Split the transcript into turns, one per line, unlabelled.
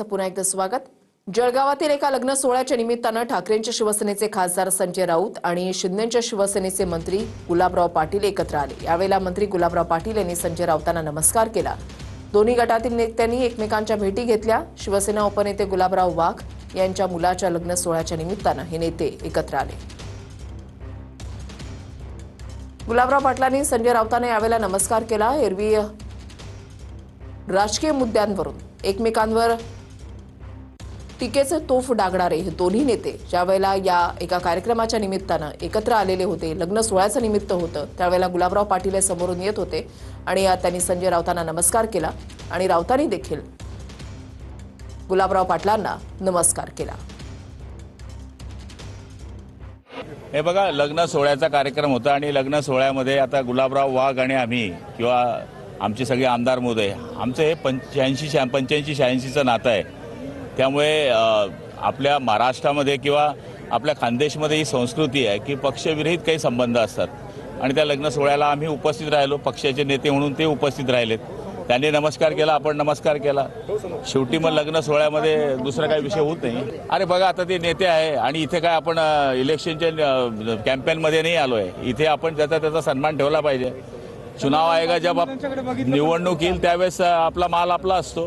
पुन्हा एकदा स्वागत। जळगावातील एका लग्न सोहळ्याच्या निमित्तानं ठाकरेंच्या शिवसेनेचे खासदार संजय राऊत आणि शिंदेच्या शिवसेनेचे मंत्री गुलाबराव पाटील एकत्र आले। यावेळेला मंत्री गुलाबराव पाटील यांनी संजय राऊतांना नमस्कार केला। दोन्ही गटातील नेत्यांनी एकमेकांच्या भेटी घेतल्या। शिवसेना उपनेते गुलाबराव वाघ यांच्या मुलाच्या लग्न सोहळ्याच्या निमित्तानं हे नेते एकत्र आले। गुलाबराव पाटलांनी संजय राऊतांना यावेळेला नमस्कार केला। एरवी राजकीय मुद्द्यांवरून एकमेकांवर टीकेचे तोफ डागणारे हे दोन्ही नेते ज्यावेळेला या एका कार्यक्रमाच्या निमित्तानं एकत्र आलेले होते, लग्न सोहळ्याचं निमित्त होतं, त्यावेळेला गुलाबराव पाटील हे समोरून येत होते आणि त्यांनी संजय राऊतांना नमस्कार केला आणि राऊतांनी देखील गुलाबराव पाटलांना नमस्कार केला।
हे बघा, लग्न सोहळ्याचा कार्यक्रम होता आणि लग्न सोहळ्यामध्ये आता गुलाबराव वाघ आणि आम्ही किंवा आमचे सगळे आमदार महोदय आमचं हे 85-86चं नातं आहे। त्यामुळे आपल्या महाराष्ट्रामध्ये किंवा आपल्या खानदेशमध्ये ही संस्कृती आहे की पक्षविरहित काही संबंध असतात आणि त्या लग्न सोहळ्याला आम्ही उपस्थित राहिलो। पक्षाचे नेते म्हणून ते उपस्थित राहिलेत, त्यांनी नमस्कार केला, आपण नमस्कार केला। शेवटी मग लग्न सोहळ्यामध्ये दुसरा काही विषय होत नाही। अरे बघा, आता ते नेते आहे आणि इथे काय आपण इलेक्शनच्या कॅम्पेनमध्ये नाही आलो आहे। इथे आपण त्याचा सन्मान ठेवला पाहिजे। चुनाव आयोगा जब निवडणूक येईल त्यावेळेस आपला माल आपला असतो।